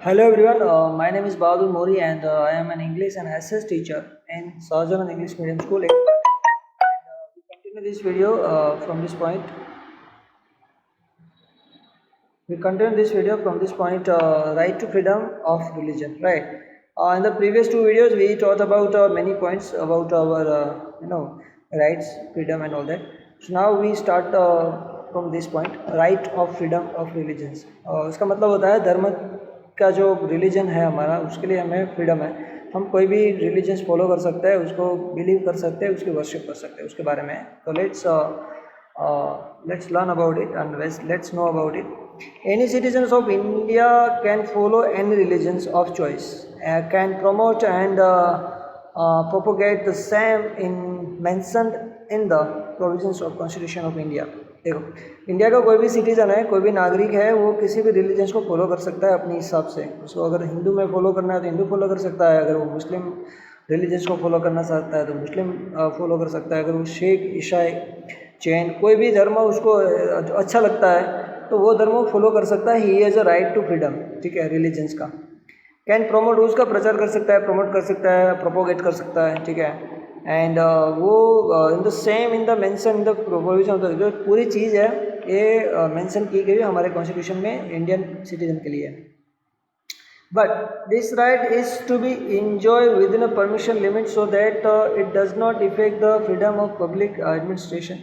Hello everyone, my name is Bahadur Mori and I am an English and SS teacher in Sahajan English Medium School. We continue this video from this point. Right to freedom of religion. Right. In the previous two videos, we talked about many points about our rights, freedom, and all that. So now we start from this point, right of freedom of religions. उसका मतलब होता है धर्म का जो religion है हमारा, उसके लिए हमें फ्रीडम है. हम कोई भी रिलीजन्स फॉलो कर सकते हैं, उसको बिलीव कर सकते हैं, उसकी वर्शिप कर सकते हैं, उसके बारे में. तो let's learn about it and let's know about it. Any citizens of India can follow any religions of choice, can promote and propagate the same in mentioned in the provisions of Constitution of India. देखो, India का कोई भी citizen है, कोई भी नागरिक है, वो किसी भी रिलीजन्स को फॉलो कर सकता है अपने हिसाब से. उसको अगर हिंदू में फॉलो करना है तो हिंदू फॉलो कर सकता है, अगर वो मुस्लिम रिलीजन्स को फॉलो करना चाहता है तो मुस्लिम फॉलो कर सकता है, अगर वो शेख, ईसाई, जैन, कोई भी धर्म उसको अच्छा लगता है तो वो धर्म फॉलो कर सकता है. He has a right to freedom. ठीक है, रिलीजन्स का. कैन प्रोमोट, उसका प्रचार कर सकता है, प्रमोट कर सकता है, प्रोपोगेट कर सकता है. ठीक है. एंड वो in the same in the mention in the provision of the, जो पूरी चीज़ है ये मेंशन की गई है हमारे कॉन्स्टिट्यूशन में इंडियन सिटीजन के लिए. But this right is to be enjoy with in a permission limit so that it does not effect the freedom of public administration,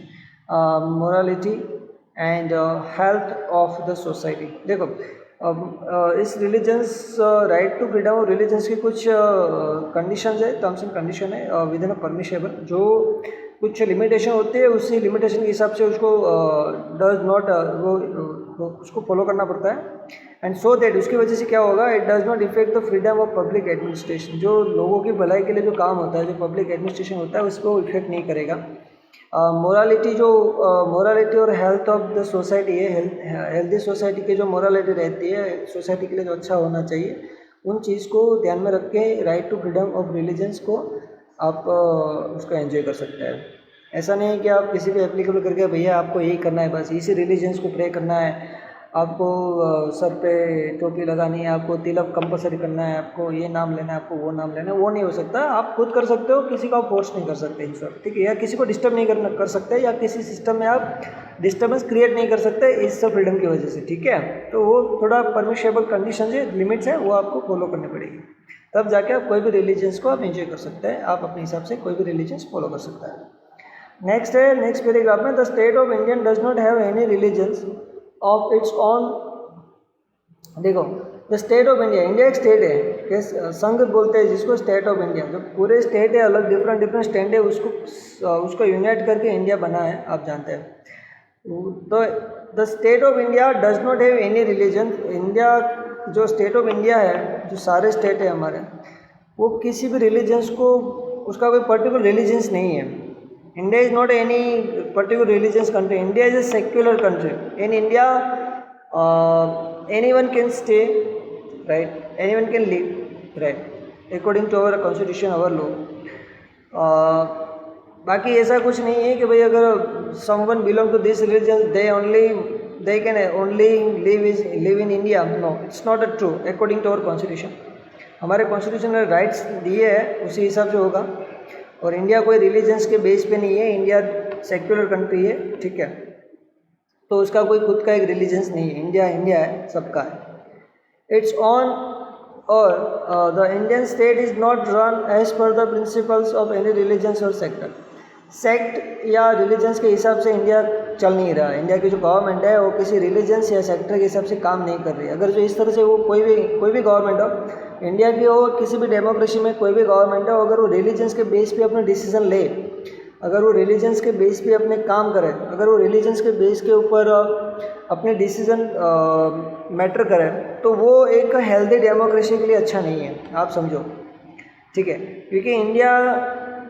morality and health of the society. देखो, इस religions right to freedom of religions की कुछ conditions है, terms and condition है with in a permissible, जो कुछ limitation होती है, उसी लिमिटेशन के हिसाब से उसको डज नॉट वो उसको फॉलो करना पड़ता है. एंड सो दैट, उसकी वजह से क्या होगा, it does not effect the freedom of public administration. जो लोगों की भलाई के लिए जो काम होता है, जो पब्लिक एडमिनिस्ट्रेशन होता है, उसको इफेक्ट नहीं करेगा. मोरालिटी, जो मोरालिटी और हेल्थ ऑफ द सोसाइटी है, हेल्दी सोसाइटी की जो मोरालिटी रहती है, सोसाइटी के लिए जो अच्छा होना चाहिए, उन चीज़ को ध्यान में रख के right to freedom of religions को आप उसको एंजॉय कर सकते हैं. ऐसा नहीं है कि आप किसी भी एप्लीकेबल करके भैया आपको यही करना है, बस इसी रिलीजन्स को प्रे करना है, आपको सर पे टोपी लगानी है, आपको तिलक कंपलसरी करना है, आपको ये नाम लेना है, आपको वो नाम लेना है. वो नहीं हो सकता. आप खुद कर सकते हो, किसी का फोर्स नहीं कर सकते इन सब. ठीक है, या किसी को डिस्टर्ब नहीं कर सकते, या किसी सिस्टम में आप डिस्टर्बेंस क्रिएट नहीं कर सकते इस सब फ्रीडम की वजह से. ठीक है, तो वो थोड़ा परमिशेबल कंडीशन है, लिमिट्स हैं, वो आपको फॉलो करनी पड़ेगी, तब जाके आप कोई भी रिलीजन्स को आप एंजॉय कर सकते हैं. आप अपने हिसाब से कोई भी रिलीजन्स फॉलो कर सकता है. नेक्स्ट है, नेक्स्ट पैराग्राफ में, the state of Indian does not have any religions of its own. देखो, the state of India, India एक स्टेट है, संघ बोलते हैं जिसको, स्टेट ऑफ इंडिया. जो पूरे स्टेट है, अलग डिफरेंट डिफरेंट स्टेट है, उसको यूनाइट करके इंडिया बना है, आप जानते हैं. तो the state of India does not have any religion. India, जो स्टेट ऑफ इंडिया है, जो सारे स्टेट है हमारे, वो किसी भी रिलीजन्स को, उसका कोई पर्टिकुलर रिलीजन्स नहीं है. India is not any particular religious country. India is a secular country. In India, anyone can stay, right? Anyone can live, right? According to our constitution, our law. बाकी ऐसा कुछ नहीं है कि भाई अगर someone belong to this religion, they can only live in India. No, it's not true. According to our constitution, हमारे constitution ने राइट्स दिए हैं, उसी हिसाब से होगा. और इंडिया कोई रिलीजन्स के बेस पे नहीं है, इंडिया सेक्युलर कंट्री है. ठीक है, तो उसका कोई खुद का एक रिलीजन्स नहीं है. इंडिया इंडिया है, सबका है. इट्स ऑन, और the Indian state is not run as per the principles of any religions और सेक्ट या रिलीजन्स के हिसाब से इंडिया चल नहीं रहा है. इंडिया की जो गवर्नमेंट है वो किसी रिलीजन्स या सेक्टर के हिसाब से काम नहीं कर रही है. अगर जो इस तरह से वो कोई भी गवर्नमेंट हो, इंडिया की हो, किसी भी डेमोक्रेसी में कोई भी गवर्नमेंट हो, अगर वो रिलीजन्स के बेस पे अपने डिसीजन ले, अगर वो रिलीजन्स के बेस पे अपने काम करे, अगर वो रिलीजन्स के बेस के ऊपर अपने डिसीजन मैटर करे, तो वो एक हेल्दी डेमोक्रेसी के लिए अच्छा नहीं है, आप समझो. ठीक है, क्योंकि इंडिया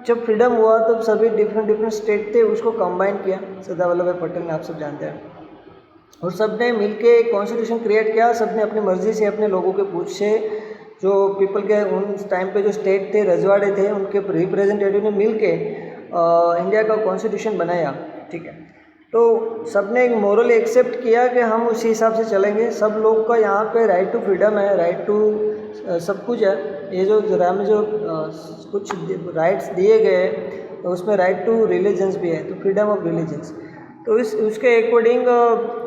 जब फ्रीडम हुआ तब सभी डिफरेंट स्टेट थे, उसको कंबाइन किया सरदार वल्लभ भाई पटेल ने, आप सब जानते हैं. और सब ने मिलके कॉन्स्टिट्यूशन क्रिएट किया. सब ने अपनी मर्जी से, अपने लोगों के पूछ से, जो पीपल के उन टाइम पे जो स्टेट थे, रजवाड़े थे, उनके रिप्रेजेंटेटिव ने मिल के इंडिया का कॉन्स्टिट्यूशन बनाया. ठीक है, तो सबने एक मोरल एक्सेप्ट किया कि हम उसी हिसाब से चलेंगे। सब लोग का यहाँ पे राइट टू फ्रीडम है, राइट टू सब कुछ है। ये जो में जो कुछ राइट्स दिए गए हैं तो उसमें राइट टू रिलीजन्स भी है, तो फ्रीडम ऑफ रिलीजन्स। तो इस उसके अकॉर्डिंग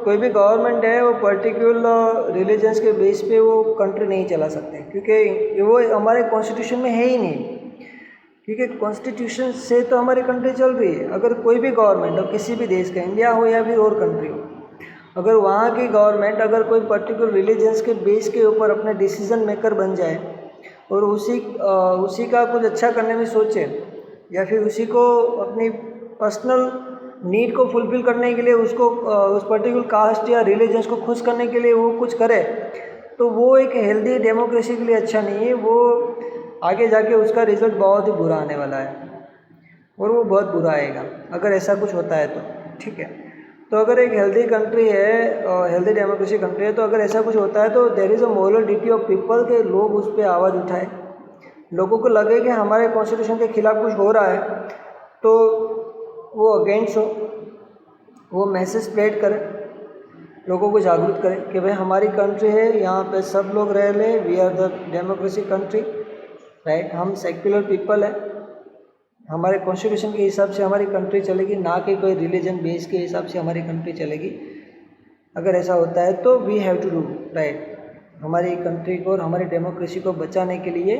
कोई भी गवर्नमेंट है वो पर्टिकुलर रिलीजन्स के बेस पे वो कंट्री नहीं चला सकते, क्योंकि वो हमारे कॉन्स्टिट्यूशन में है ही नहीं। क्योंकि कॉन्स्टिट्यूशन से तो हमारी कंट्री चल रही है। अगर कोई भी गवर्नमेंट हो किसी भी देश का, इंडिया हो या फिर और कंट्री हो, अगर वहाँ की गवर्नमेंट अगर कोई पर्टिकुलर रिलीजन्स के बेस के ऊपर अपने डिसीजन मेकर बन जाए और उसी का कुछ अच्छा करने में सोचे, या फिर उसी को अपनी पर्सनल नीड को फुलफिल करने के लिए उसको उस पर्टिकुलर कास्ट या रिलीजन्स को खुश करने के लिए वो कुछ करे, तो वो एक हेल्दी डेमोक्रेसी के लिए अच्छा नहीं है। वो आगे जाके उसका रिजल्ट बहुत ही बुरा आने वाला है, और वो बहुत बुरा आएगा अगर ऐसा कुछ होता है तो। ठीक है, तो अगर एक हेल्दी कंट्री है, हेल्दी डेमोक्रेसी कंट्री है, तो अगर ऐसा कुछ होता है तो there is a moral duty of people के लोग उस पर आवाज़ उठाए। लोगों को लगे कि हमारे कॉन्स्टिट्यूशन के खिलाफ कुछ हो रहा है तो वो अगेंस्ट हो, वो मैसेज स्प्रेड करें, लोगों को जागरूक करें कि भाई हमारी कंट्री है, यहाँ पे सब लोग रह ले, we are the democracy country, right. हम सेक्युलर पीपल है, हमारे कॉन्स्टिट्यूशन के हिसाब से हमारी कंट्री चलेगी, ना कि कोई रिलीजन बेस के हिसाब से हमारी कंट्री चलेगी। अगर ऐसा होता है तो we have to do right. हमारी कंट्री को और हमारी डेमोक्रेसी को बचाने के लिए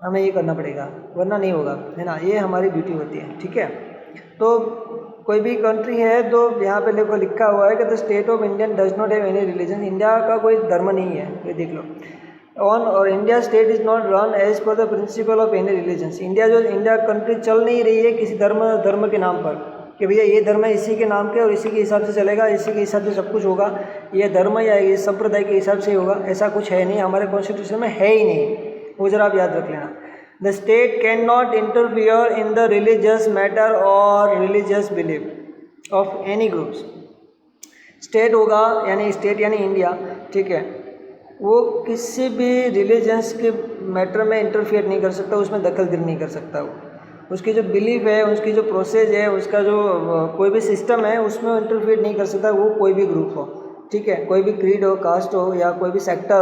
हमें ये करना पड़ेगा, वरना नहीं होगा, है ना। ये हमारी ड्यूटी होती है। ठीक है, तो कोई भी कंट्री है तो यहाँ पे देखो लिखा हुआ है कि the state of Indian does not have any religion. India का कोई धर्म नहीं है, ये देख लो। और India state is not run as per the principle of any religions. India country चल नहीं रही है किसी धर्म के नाम पर कि भैया ये धर्म है इसी के नाम के और इसी के हिसाब से चलेगा, इसी के हिसाब से सब कुछ होगा, ये धर्म या ये संप्रदाय के हिसाब से होगा। ऐसा कुछ है नहीं, हमारे कॉन्स्टिट्यूशन में है ही नहीं, वो जरा आप याद रख लेना। The state can not interfere in the religious matter और religious belief of any groups. State होगा यानी स्टेट यानी इंडिया, ठीक है, वो किसी भी रिलीजन्स के मैटर में इंटरफियर नहीं कर सकता, उसमें दखलगिरी नहीं कर सकता। वो उसकी जो बिलीफ है, उसकी जो प्रोसेस है, उसका जो कोई भी सिस्टम है उसमें इंटरफियर नहीं कर सकता। वो कोई भी ग्रुप हो, ठीक है, कोई भी क्रीड हो, कास्ट हो या कोई भी सेक्ट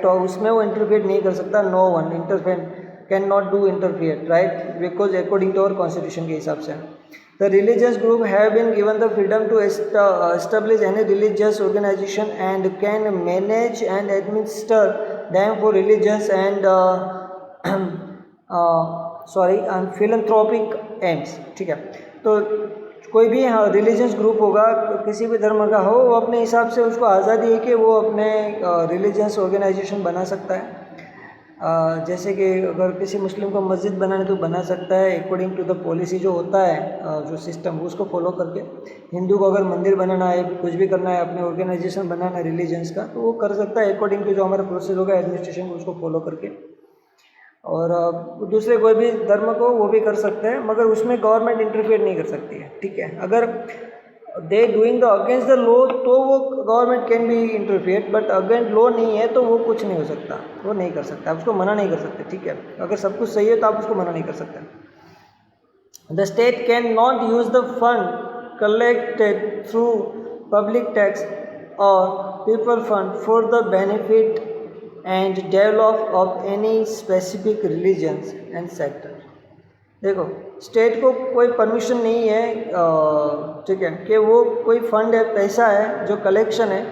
हो, उसमें वो इंटरफियर नहीं कर सकता। No one interfere can not do interfere, right, because according to our constitution के हिसाब से the religious group have been given the freedom to establish any religious organization and can manage and administer them for religious and philanthropic aims। ठीक है, तो कोई भी religious group होगा, किसी भी धर्म का हो, वो अपने हिसाब से उसको आज़ादी है कि वो अपने रिलीजियस ऑर्गेनाइजेशन बना सकता है। जैसे कि अगर किसी मुस्लिम को मस्जिद बनाने तो बना सकता है अकॉर्डिंग टू द पॉलिसी जो होता है, जो सिस्टम उसको फॉलो करके। हिंदू को अगर मंदिर बनाना है, कुछ भी करना है, अपने ऑर्गेनाइजेशन बनाना है रिलीजन्स का, तो वो कर सकता है अकॉर्डिंग टू जो हमारा प्रोसेस होगा एडमिनिस्ट्रेशन को, उसको फॉलो करके। और दूसरे कोई भी धर्म को वो भी कर सकते हैं, मगर उसमें गवर्नमेंट इंटरफेयर नहीं कर सकती है। ठीक है, अगर they doing the against the law तो वो government can be interfere, but against law नहीं है तो वो कुछ नहीं हो सकता, वो नहीं कर सकता, आप उसको मना नहीं कर सकते। ठीक है, अगर सब कुछ सही है तो आप उसको मना नहीं कर सकते। The state can not use the fund collected through public tax और people fund for the benefit and develop of any specific religions and sector. देखो, स्टेट को कोई परमिशन नहीं है, ठीक है, कि वो कोई फंड है, पैसा है जो कलेक्शन है,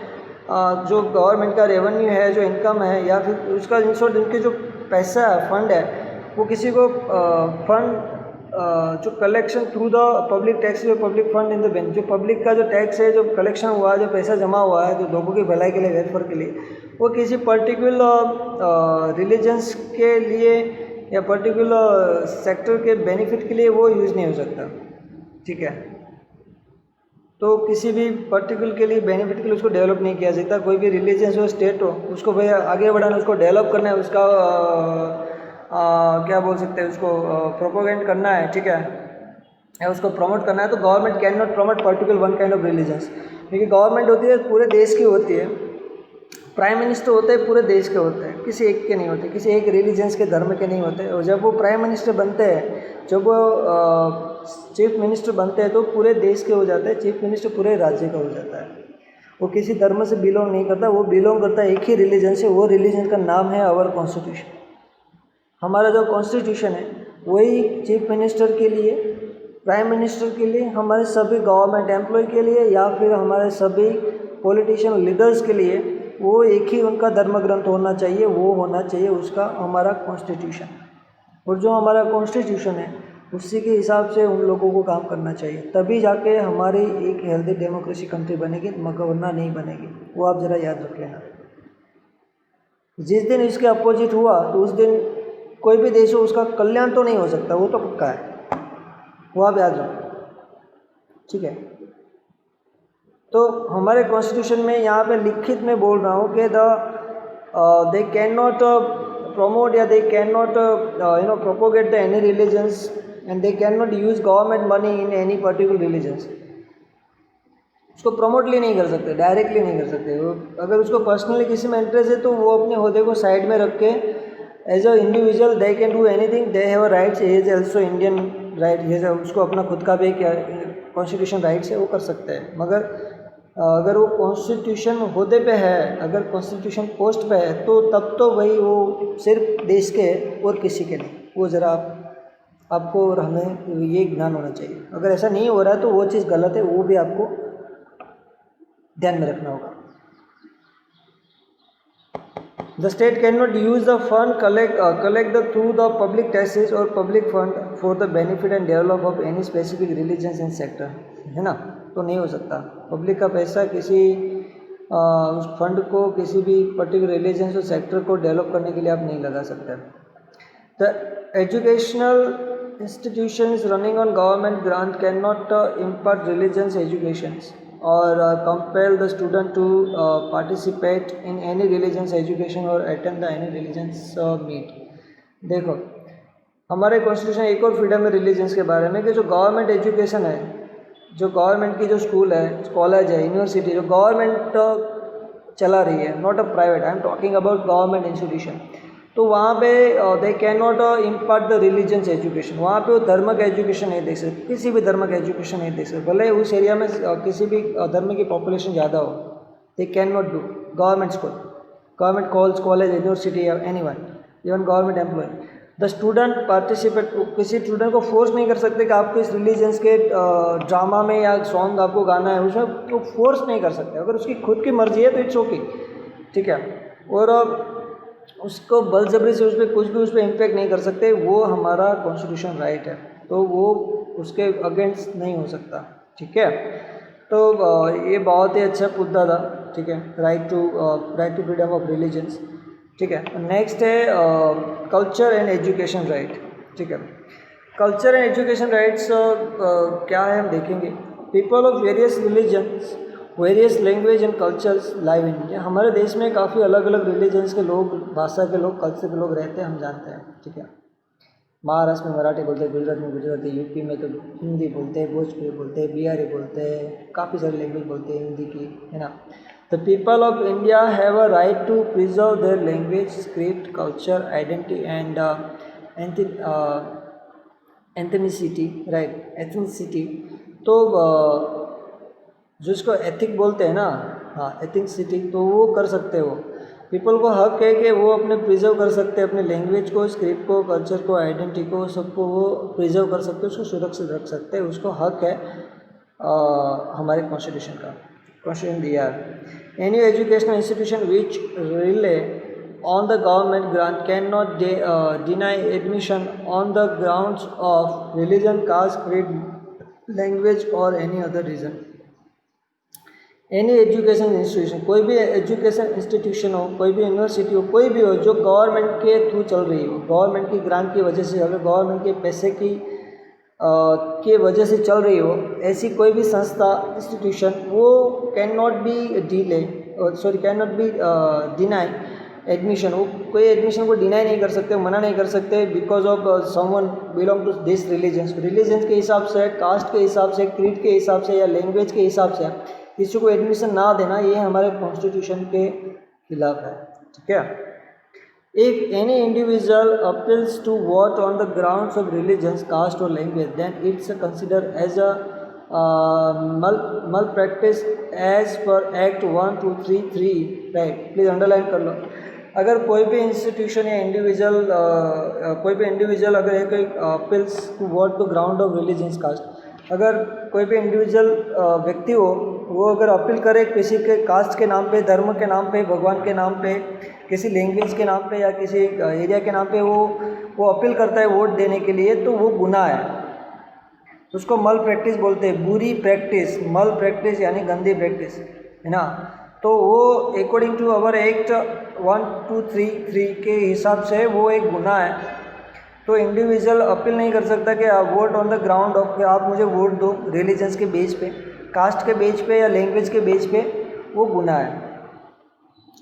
जो गवर्नमेंट का रेवेन्यू है, जो इनकम है, या फिर उसका इंश्योर इनके जो पैसा है, फंड है, वो किसी को फंड जो collection through the public tax, जो public fund in the bank, जो पब्लिक का जो टैक्स है, जो कलेक्शन हुआ है, जो पैसा जमा हुआ है, जो लोगों की भलाई के लिए, वेलफेयर के लिए, वो किसी पर्टिकुलर रिलीजन्स के लिए या पर्टिकुलर सेक्टर के बेनिफिट के लिए वो यूज़ नहीं हो सकता। ठीक है, तो किसी भी पर्टिकुलर के लिए बेनिफिट के लिए उसको डेवलप नहीं किया जाता। कोई भी रिलीजन हो, स्टेट हो, उसको भैया आगे बढ़ाना, उसको डेवलप करना है, उसका क्या बोल सकते हैं, उसको प्रोपोगेंट करना है, ठीक है, या उसको प्रमोट करना है, तो government can not promote particular one kind of religions, क्योंकि गवर्नमेंट होती है पूरे देश की होती है, प्राइम मिनिस्टर होते हैं पूरे देश के होते हैं, किसी एक के नहीं होते, किसी एक रिलीजन्स के धर्म के नहीं होते। और जब वो प्राइम मिनिस्टर बनते हैं, जब वो चीफ मिनिस्टर बनते हैं तो पूरे देश के हो जाते हैं, चीफ मिनिस्टर पूरे राज्य का हो जाता है। वो किसी धर्म से बिलोंग नहीं करता, वो बिलोंग करता है एक ही रिलीजन से। वो रिलीजन का नाम है आवर कॉन्स्टिट्यूशन। हमारा जो कॉन्स्टिट्यूशन है वही चीफ मिनिस्टर के लिए, प्राइम मिनिस्टर के लिए, हमारे सभी गवर्नमेंट एम्प्लॉय के लिए या फिर हमारे सभी पॉलिटिशियन लीडर्स के लिए वो एक ही उनका धर्म ग्रंथ होना चाहिए, वो होना चाहिए उसका हमारा कॉन्स्टिट्यूशन। और जो हमारा कॉन्स्टिट्यूशन है उसी के हिसाब से उन लोगों को काम करना चाहिए, तभी जाके हमारी एक हेल्दी डेमोक्रेसी कंट्री बनेगी, मगर वरना नहीं बनेगी। वो आप ज़रा याद रख लेना। जिस दिन इसके अपोजिट हुआ तो उस दिन कोई भी देश हो उसका कल्याण तो नहीं हो सकता, वो तो पक्का है, वो आप याद रखो, ठीक है। तो हमारे कॉन्स्टिट्यूशन में यहाँ पे लिखित में बोल रहा हूँ कि दे कैन नॉट promote या they cannot propagate the any religions and they cannot use government money in any particular religions। उसको प्रमोटली नहीं कर सकते, डायरेक्टली नहीं कर सकते। वो अगर उसको पर्सनली किसी में इंटरेस्ट है तो वो अपने ओहदे को साइड में रख के as a individual they can do anything, they have rights, is also Indian right, उसको अपना खुद का भी एक कॉन्स्टिट्यूशन राइट्स है, वो कर सकते हैं। मगर अगर वो कॉन्स्टिट्यूशन होदे पे है, अगर कॉन्स्टिट्यूशन पोस्ट पे है तो तब तो भाई वो सिर्फ देश के और किसी के नहीं। वो ज़रा आपको और हमें ये ज्ञान होना चाहिए। अगर ऐसा नहीं हो रहा है तो वो चीज़ गलत है, वो भी आपको ध्यान में रखना होगा। The state cannot use the fund collect through the public taxes or public fund for the benefit and development of any specific religions and sector, है ना। तो नहीं हो सकता, पब्लिक का पैसा किसी उस फंड को किसी भी पर्टिकुलर रिलीजन और सेक्टर को डेवलप करने के लिए आप नहीं लगा सकते। The educational institutions running on government grant cannot impart religious educations or compel the student to participate in any religious education or attend the any religious meet। देखो हमारे कॉन्स्टिट्यूशन एक और फ्रीडम है रिलीजन्स के बारे में कि जो गवर्नमेंट एजुकेशन है, जो गवर्नमेंट की जो स्कूल है, कॉलेज है, यूनिवर्सिटी जो गवर्नमेंट चला रही है, not a private, I am talking about government institution, तो वहाँ पे दे can not impart the religions education. वहाँ पे वो धर्म का एजुकेशन नहीं दे सकते, किसी भी धर्म का एजुकेशन नहीं दे सकते, भले उस एरिया में किसी भी धर्म की पॉपुलेशन ज़्यादा हो। They can not do. Government school, government college, university या any one, even government employ, the student participate, किसी स्टूडेंट को फोर्स नहीं कर सकते कि आपको इस रिलीजन्स के ड्रामा में या सॉन्ग आपको गाना है, उसमें वो फोर्स नहीं कर सकते। अगर उसकी खुद की मर्जी है तो इट्स ओके, ठीक है। और उसको बलजबरी से उस पर कुछ भी उस पर इम्पेक्ट नहीं कर सकते, वो हमारा कॉन्स्टिट्यूशन राइट है, तो वो उसके अगेंस्ट नहीं हो सकता, ठीक है। तो ये बहुत ही अच्छा मुद्दा था, ठीक है, right to freedom of religions, ठीक है। नेक्स्ट है कल्चर एंड एजुकेशन राइट, ठीक है। कल्चर एंड एजुकेशन राइट्स क्या है हम देखेंगे। People of various religions, various language and cultures live in India. हमारे देश में काफ़ी अलग अलग रिलीजन्स के लोग, भाषा के लोग, कल्चर के लोग रहते हैं, हम जानते हैं, ठीक है। महाराष्ट्र में मराठी बोलते हैं, गुजरात में गुजराती, यूपी में तो हिंदी बोलते हैं, भोजपुरी बोलते हैं, बिहारी बोलते हैं, काफ़ी सारी लैंग्वेज बोलते हैं हिंदी की, है ना। The people of India have a right to preserve their language, script, culture, identity and ethnicity, right, ethnicity. तो जिसको एथिक बोलते हैं ना, हाँ, एथिकसिटी, तो वो कर सकते हो। पीपल को हक है कि वो अपने प्रिजर्व कर सकते हैं, अपने लैंग्वेज को, स्क्रिप्ट को, कल्चर को, आइडेंटिटी को, सबको वो प्रिजर्व कर सकते हैं, उसको सुरक्षित रख सकते हैं, उसको हक है हमारे कॉन्स्टिट्यूशन का, कॉन्स्टिट्यूशन दिया है। Any educational institution which relay on the government grant cannot deny admission on the grounds of religion, caste, creed, language or any other reason। Any education institution, कोई भी एजुकेशन इंस्टीट्यूशन हो, कोई भी university हो, कोई भी हो जो गवर्नमेंट के थ्रू चल रही हो, गवर्नमेंट की ग्रांट की वजह से, अगर गवर्नमेंट के पैसे की वजह से चल रही हो, ऐसी कोई भी संस्था, इंस्टीट्यूशन, वो can not be can not be deny admission. वो कोई एडमिशन को डिनाई नहीं कर सकते, मना नहीं कर सकते, because of someone belong to this religions, religions के हिसाब से, कास्ट के हिसाब से, क्रीड के हिसाब से या लैंग्वेज के हिसाब से किसी को एडमिशन ना देना, ये हमारे कॉन्स्टिट्यूशन के खिलाफ है, ठीक है। If any individual appeals to vote on the grounds of religion, caste और language, then it's consider as a malpractice as per act 1233, right. Please underline कर लो। अगर कोई भी इंस्टीट्यूशन या इंडिविजुअल कोई भी इंडिविजुअल अगर एक appeals to vote the ground of religion caste, अगर कोई भी इंडिविजुअल व्यक्ति हो वो अगर अपील करे किसी के कास्ट के नाम पे, धर्म के नाम पे, भगवान के नाम पे, किसी लैंग्वेज के नाम पे या किसी एरिया के नाम पे वो अपील करता है वोट देने के लिए, तो वो गुनाह है। उसको मल प्रैक्टिस बोलते हैं, बुरी प्रैक्टिस। मल प्रैक्टिस यानी गंदी प्रैक्टिस, है ना। तो वो अकॉर्डिंग टू अवर एक्ट 1233 के हिसाब से वो एक गुनाह है। तो इंडिविजुअल अपील नहीं कर सकता कि आप vote on the ground of कि आप मुझे वोट दो रिलीजन्स के बेस पे, कास्ट के बेस पे या लैंग्वेज के बेस पे, वो गुनाह है।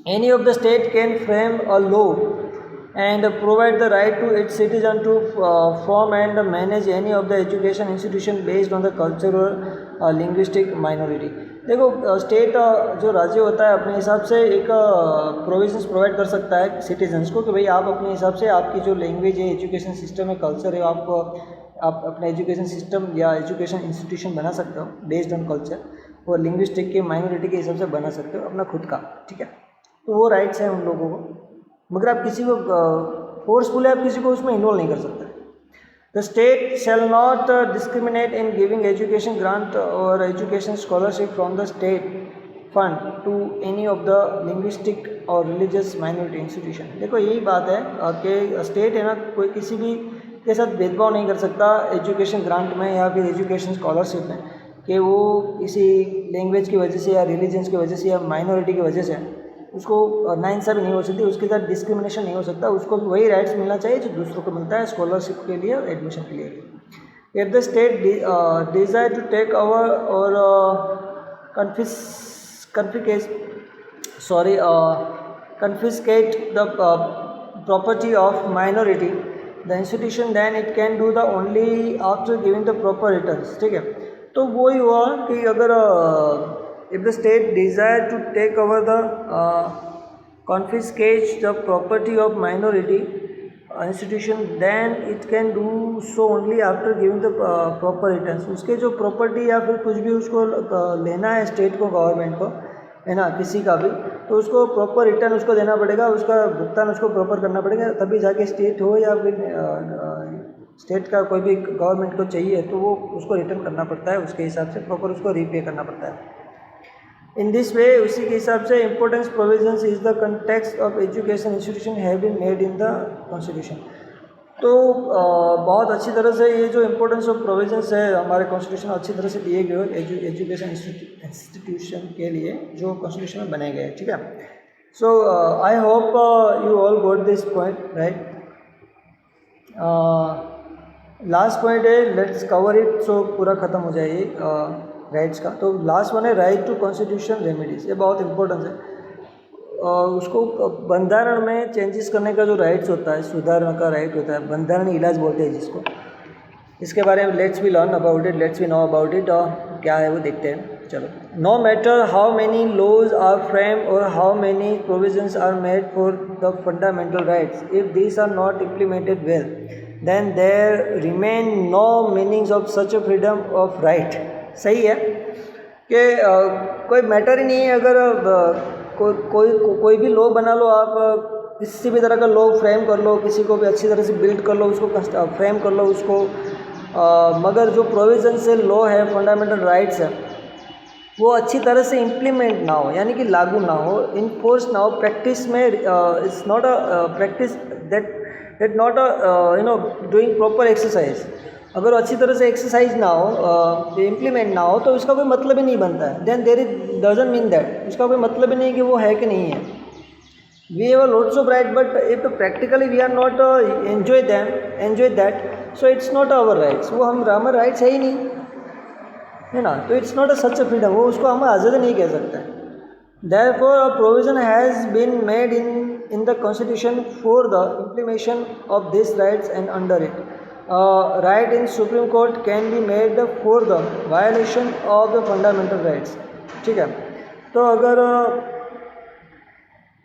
Any of the state can frame a law and provide the right to its citizen to form and manage any of the education institution based on the cultural linguistic minority। देखो state जो राज्य होता है अपने हिसाब से एक provisions provide कर सकता है सिटीजन्स को कि भाई आप अपने हिसाब से आपकी जो लैंग्वेज है, एजुकेशन सिस्टम है, कल्चर है, आप अपना एजुकेशन सिस्टम या एजुकेशन इंस्टीट्यूशन बना सकते हो बेस्ड ऑन कल्चर, और लिंग्विस्टिक के माइनॉरिटी के हिसाब से बना सकते हो अपना खुद का, ठीक है। तो वो राइट्स हैं उन लोगों को, मगर आप किसी को फोर्सफुली आप किसी को उसमें इन्वॉल्व नहीं कर सकते। The state shall not discriminate in giving education grant और education scholarship from the state fund to any of the linguistic और रिलीजियस माइनॉरिटी इंस्टीट्यूशन। देखो यही बात है कि स्टेट है ना, कोई किसी भी के साथ भेदभाव नहीं कर सकता एजुकेशन ग्रांट में या फिर एजुकेशन स्कॉलरशिप में, कि वो किसी लैंग्वेज की वजह से या रिलीजन्स की वजह से या माइनॉरिटी की वजह से उसको नाइंसाफ़ी नहीं हो सकती, उसके साथ डिस्क्रिमिनेशन नहीं हो सकता। उसको भी वही राइट्स मिलना चाहिए जो दूसरों को मिलता है स्कॉलरशिप के लिए और एडमिशन के लिए। If the state desire to take over और confiscate the property of minority the institution, then it can do the only after giving the proper returns, ठीक है। तो वही हुआ कि अगर if the state desire to take over the confiscate the property of minority institution, then it can do so only after giving the proper returns। उसके जो property या फिर कुछ भी उसको लेना है स्टेट को, गवर्नमेंट को, है ना, किसी का भी, तो उसको प्रॉपर रिटर्न उसको देना पड़ेगा, उसका भुगतान उसको प्रॉपर करना पड़ेगा, तभी जाके स्टेट हो या फिर स्टेट का कोई भी गवर्नमेंट को चाहिए तो वो उसको रिटर्न करना पड़ता है, उसके हिसाब से प्रॉपर उसको रीपे करना पड़ता है। इन दिस वे, उसी के हिसाब से importance provisions is the context of education institution have been made in the constitution. तो बहुत अच्छी तरह से ये जो इम्पोर्टेंस ऑफ प्रोविजंस है हमारे कॉन्स्टिट्यूशन अच्छी तरह से दिए गए एजुकेशन इंस्टीट्यूशन के लिए जो कॉन्स्टिट्यूशन में बनाए गए, ठीक है। So I hope you all got this point, right. Last point है, लेट्स कवर इट, सो पूरा ख़त्म हो जाए राइट्स का। तो लास्ट वन है राइट टू कॉन्स्टिट्यूशन रेमेडीज। ये बहुत इंपॉर्टेंट है। उसको बंधारण में चेंजेस करने का जो राइट्स होता है, सुधारने का राइट होता है, बंधारण इलाज बोलते हैं जिसको, इसके बारे में let's we learn about it, let's we know about it. और क्या है वो देखते हैं, चलो। No matter how many laws are frame और how many provisions are made for the fundamental rights, if this are not implemented well, then there remain no meanings of such a freedom of right. सही है कि कोई matter ही नहीं है, अगर कोई भी लॉ बना लो, आप किसी भी तरह का लॉ फ्रेम कर लो, किसी को भी अच्छी तरह से बिल्ड कर लो, उसको फ्रेम कर लो उसको, मगर जो प्रोविजन से लॉ है, फंडामेंटल राइट्स है, वो अच्छी तरह से इम्प्लीमेंट ना हो, यानी कि लागू ना हो, इन्फोर्स ना हो, प्रैक्टिस में it's not a practice that not a doing proper exercise. अगर अच्छी तरह से एक्सरसाइज ना हो, इम्प्लीमेंट ना हो, तो इसका कोई मतलब ही नहीं बनता है। Then there is doesn't mean that, इसका कोई मतलब ही नहीं कि वो है कि नहीं है। We have lots of right, but if practically we are not enjoy that, so it's not our rights. वो हमारे राइट्स है ही नहीं, है ना। तो it's not a such a freedom, वो उसको हम आज़ादी नहीं कह सकते। Therefore, a provision has been made in the Constitution for the implementation of these rights, and under it, right in Supreme Court can be made for the violation of the fundamental rights, ठीक है। तो अगर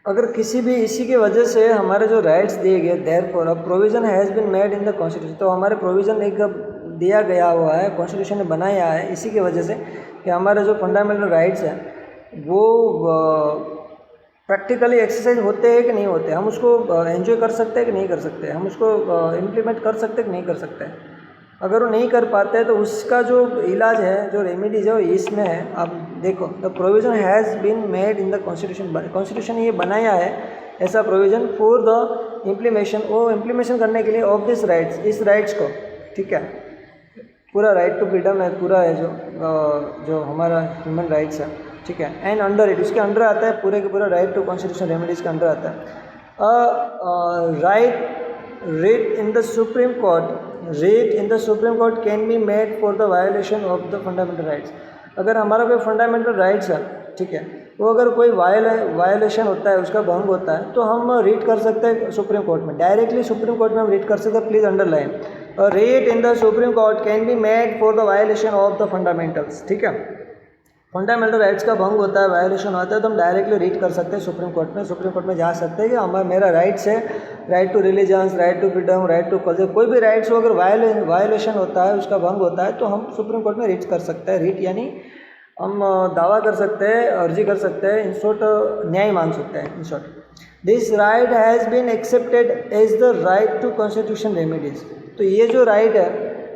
अगर किसी भी इसी की वजह से हमारे जो राइट्स दिए गए therefore a provision has been made in the constitution, तो हमारे प्रोविज़न एक दिया गया हुआ है, कॉन्स्टिट्यूशन ने बनाया है इसी की वजह से कि हमारे जो फंडामेंटल राइट्स हैं वो प्रैक्टिकली एक्सरसाइज होते हैं कि नहीं होते, हम उसको एंजॉय कर सकते हैं कि नहीं कर सकते, हम उसको इम्प्लीमेंट कर सकते हैं कि नहीं कर सकते। अगर वो नहीं कर पाते तो उसका जो इलाज है, जो रेमेडीज है वो इसमें है। आप देखो, the provision has been made in the constitution, constitution ये बनाया है ऐसा प्रोविज़न फॉर द इम्प्लीमेशन, वो इम्प्लीमेशन करने के लिए ऑफ दिस राइट्स, इस राइट्स को, ठीक है, पूरा राइट टू फ्रीडम है, पूरा है जो हमारा ह्यूमन राइट्स है, ठीक है, एंड अंडर इट, उसके अंडर आता है पूरे के पूरा राइट टू कॉन्स्टिट्यूशन रेमेडीज़ के अंडर आता है। Right writ in the Supreme Court, writ in the Supreme Court can be made for the violation of the fundamental rights। अगर हमारा कोई फंडामेंटल राइट्स है, ठीक है, वो अगर कोई वायलेशन होता है, उसका भंग होता है, तो हम रीट कर सकते हैं सुप्रीम कोर्ट में, डायरेक्टली सुप्रीम कोर्ट में हम रीट कर सकते हैं। Please underline, writ in the supreme court can be made for the violation of the fundamentals, ठीक है, फंडामेंटल राइट्स का भंग होता है, वायलेशन होता है, तो हम डायरेक्टली रीड कर सकते हैं सुप्रीम कोर्ट में। सुप्रीम कोर्ट में जा सकते हैं कि हमारा मेरा राइट्स है, right to religions, right to freedom, right to culture, कोई भी राइट्स हो अगर वायलेशन होता है, उसका भंग होता है, तो हम सुप्रीम कोर्ट में रीट कर सकते हैं। रीट यानी हम दावा कर सकते हैं, अर्जी कर सकते हैं, इन शॉर्ट न्याय मांग सकते हैं, in short. This right has been accepted as the right to constitution remedies, तो ये जो राइट है,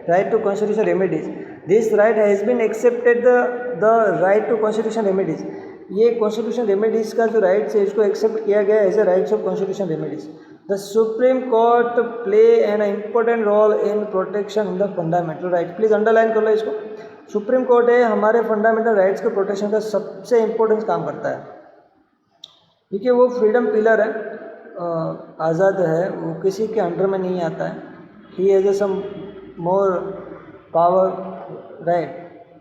right to constitution remedies, this right has been accepted the right to constitution remedies, ये कॉन्स्टिट्यूशन रेमेडीज़ का जो राइट्स है इसको accept किया गया as a rights of constitution remedies. The supreme court play an important role in protection in the fundamental right. Please underline कर लो इसको, supreme court है हमारे फंडामेंटल राइट्स के प्रोटेक्शन का सबसे इम्पोर्टेंट काम करता है, क्योंकि वो फ्रीडम पिलर है, आज़ाद है, वो किसी के अंडर में नहीं आता है, he has some more power, right,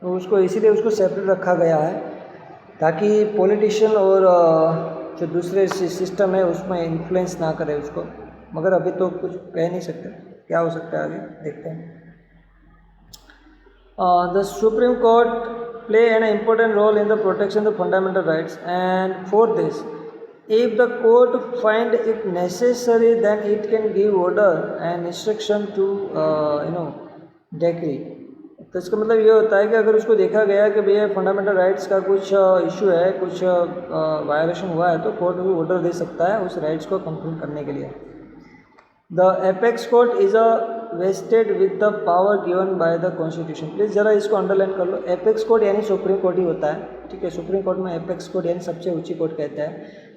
तो उसको इसीलिए उसको सेपरेट रखा गया है ताकि पॉलिटिशियन और जो दूसरे सिस्टम है उसमें इन्फ्लुएंस ना करे उसको। मगर अभी तो कुछ कह नहीं सकते, क्या हो सकता है आगे देखते हैं। The supreme court play an important role in the protection of fundamental rights and for this if the court find it necessary then it can give order and instruction to decree। तो इसका मतलब ये होता है कि अगर उसको देखा गया कि भैया फंडामेंटल राइट्स का कुछ इशू है, कुछ वायलेशन हुआ है, तो कोर्ट भी ऑर्डर दे सकता है उस राइट्स को कंप्लीट करने के लिए। The apex court is a wasted with the power given by the constitution. Please ज़रा इसको अंडरलाइन कर लो, एपेक्स कोर्ट यानी सुप्रीम कोर्ट ही होता है, ठीक है, सुप्रीम कोर्ट में एपेक्स कोर्ट यानी सबसे ऊंची कोर्ट कहते हैं।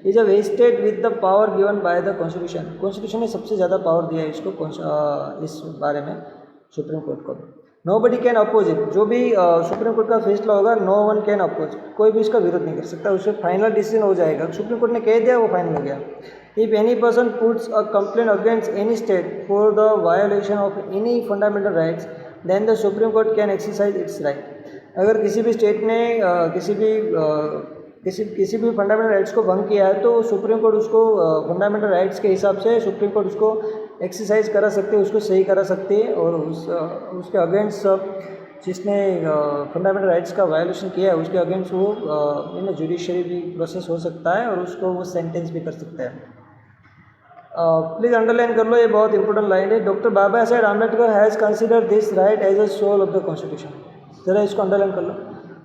Is a wasted with the power given by the constitution, constitution ने सबसे ज़्यादा पावर दिया है इसको, इस बारे में सुप्रीम कोर्ट को। Nobody can oppose it, जो भी सुप्रीम कोर्ट का फैसला होगा नो वन कैन अपोज, कोई भी इसका विरोध नहीं कर सकता, उससे फाइनल डिसीजन हो जाएगा, सुप्रीम कोर्ट ने कह दिया वो फाइनल हो गया। If any person puts a complaint against any state for the violation of any fundamental rights then the supreme court can exercise its right. अगर किसी भी स्टेट ने किसी भी फंडामेंटल राइट्स को भंग किया है तो सुप्रीम कोर्ट उसको फंडामेंटल राइट्स के हिसाब से सुप्रीम कोर्ट उसको एक्सरसाइज करा सकते हैं, उसको सही करा सकते हैं, और उसके अगेंस्ट जिसने फंडामेंटल राइट्स का वायोलेशन किया है उसके अगेंस्ट वो जुडिशरी भी प्रोसेस हो सकता है और उसको वो सेंटेंस भी कर सकता है। प्लीज़ अंडरलाइन कर लो, ये बहुत इंपॉर्टेंट लाइन है। Doctor Baba Saheb Ambedkar has consider this right as a soul of the constitution. ज़रा इसको अंडरलाइन कर लो,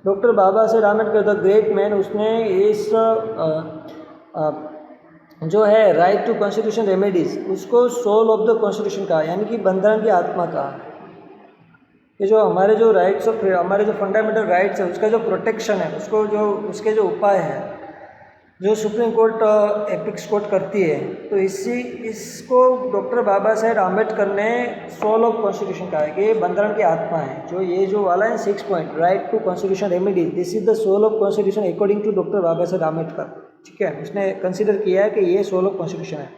doctor Baba Saheb Ambedkar the great man, उसने इस जो है राइट टू कॉन्स्टिट्यूशन रेमेडीज़ उसको सोल ऑफ द कॉन्स्टिट्यूशन कहा, यानी कि बंधन की आत्मा कहा, कि जो हमारे जो राइट्स ऑफ हमारे जो फंडामेंटल राइट्स है उसका जो प्रोटेक्शन है उसको जो उसके जो उपाय है जो सुप्रीम कोर्ट एपिक्स कोर्ट करती है, तो इसको डॉक्टर बाबा साहेब आम्बेडकर ने सोल ऑफ कॉन्स्टिट्यूशन कहा है कि ये बंधन की आत्मा है। जो ये जो वाला है 6 point right to constitution remedies, this is the soul of constitution according to doctor Baba Saheb Ambedkar, ठीक है, उसने कंसिडर किया है कि ये सोल ऑफ कॉन्स्टिट्यूशन है।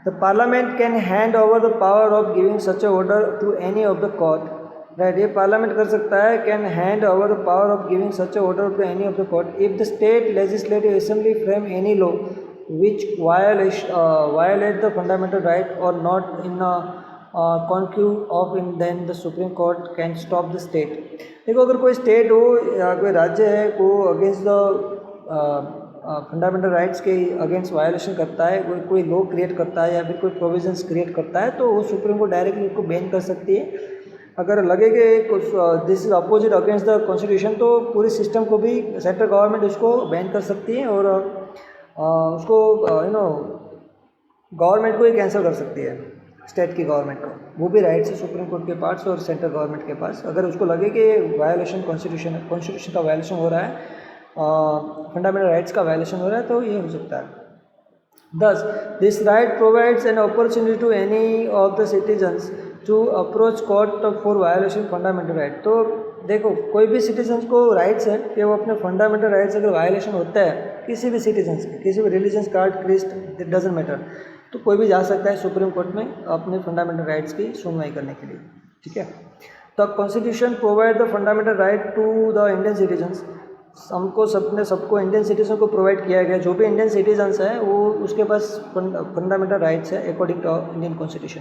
The parliament can hand over the power of giving such a order to any of the court, right, ये parliament कर सकता है, can hand over the power of giving such a order to any of the court if the state legislative assembly frame any law which violate the fundamental right और not in concave of in then the supreme court can stop the state. देखो, अगर कोई state हो या कोई राज्य है को अगेंस्ट द फंडामेंटल राइट्स के अगेंस्ट वायोलेशन करता है, कोई लॉ क्रिएट करता है या फिर कोई प्रोविजंस क्रिएट करता है, तो वो सुप्रीम कोर्ट डायरेक्टली उसको बैन कर सकती है। अगर लगे कि कुछ this is opposite against the constitution, तो पूरी सिस्टम को भी सेंट्रल गवर्नमेंट उसको बैन कर सकती है और उसको गवर्नमेंट को ही कैंसिल कर सकती है, स्टेट की गवर्नमेंट को। वो भी राइट्स है सुप्रीम कोर्ट के पास और सेंट्रल गवर्नमेंट के पास। अगर उसको लगे कि वायोलेशन कॉन्स्टिट्यूशन का वायोलेशन हो रहा है, फंडामेंटल राइट्स का वायोलेशन हो रहा है, तो ये हो सकता है। Thus, this right provides an opportunity to any of the citizens to approach court for violation fundamental right। तो देखो, कोई भी सिटीजन्स को राइट्स है कि वो अपने फंडामेंटल राइट्स अगर वायलेशन होता है किसी भी सिटीजन्स के, किसी भी रिलीजन्स, कार्ड, क्रिस्ट, इट डजेंट मैटर, तो कोई भी जा सकता है सुप्रीम कोर्ट में अपने फंडामेंटल राइट्स की सुनवाई करने के लिए। ठीक है, the constitution provide the fundamental right to the Indian citizens. सबको इंडियन सिटीजन को प्रोवाइड किया गया। जो भी इंडियन सिटीजन्स है वो उसके पास फंडामेंटल राइट्स है according to Indian constitution.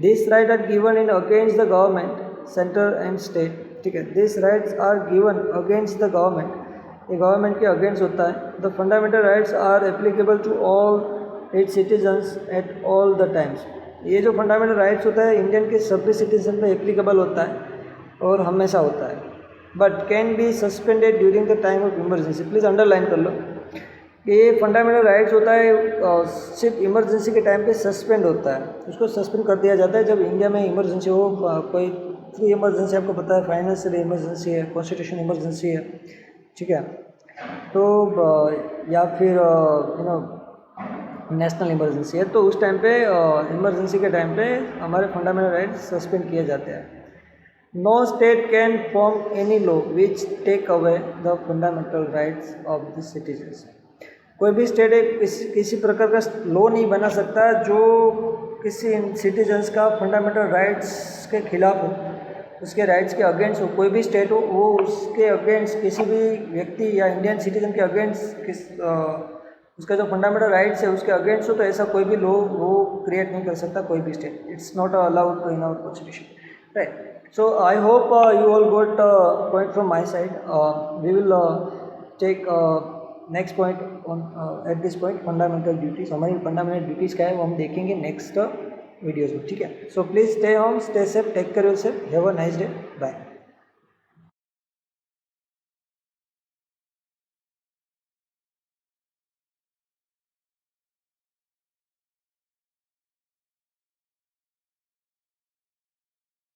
This right are given in against the government, centre and state. ठीक है, this rights are given against the government, ये गवर्नमेंट के अगेंस्ट होता है। The fundamental rights are applicable to all it's citizens at all the times. ये जो fundamental rights होता है इंडियन के सभी सिटीजन पे एप्लीकेबल होता है और हमेशा होता है, but can be suspended during the time of emergency. Please underline कर लो कि ये फंडामेंटल राइट्स होता है सिर्फ इमरजेंसी के टाइम पे सस्पेंड होता है। उसको सस्पेंड कर दिया जाता है जब इंडिया में इमरजेंसी हो, कोई फ्री इमरजेंसी, आपको पता है फाइनेंशियल इमरजेंसी है, कॉन्स्टिट्यूशन इमरजेंसी है। ठीक है, तो या फिर नेशनल इमरजेंसी है, तो उस टाइम पे इमरजेंसी के टाइम पे हमारे फंडामेंटल राइट्स सस्पेंड किए जाते हैं। No state can form any law which take away the fundamental rights of the citizens। कोई भी स्टेट किसी प्रकार का लॉ नहीं बना सकता जो किसी सिटीजन्स का फंडामेंटल राइट्स के खिलाफ हो, उसके राइट्स के अगेंस्ट हो। कोई भी स्टेट हो वो उसके अगेंस्ट, किसी भी व्यक्ति या इंडियन सिटीजन के अगेंस्ट उसका जो फंडामेंटल राइट्स है उसके अगेंस्ट हो, तो ऐसा कोई भी लॉ वो क्रिएट नहीं कर सकता कोई भी state. It's not allowed in our constitution, right. So I hope you all got point from my side. We will take next point on at this point, fundamental duties। हमारी fundamental duties क्या है वो हम देखेंगे next videos में। ठीक है, so please stay home, stay safe, take care of yourself, have a nice day, bye।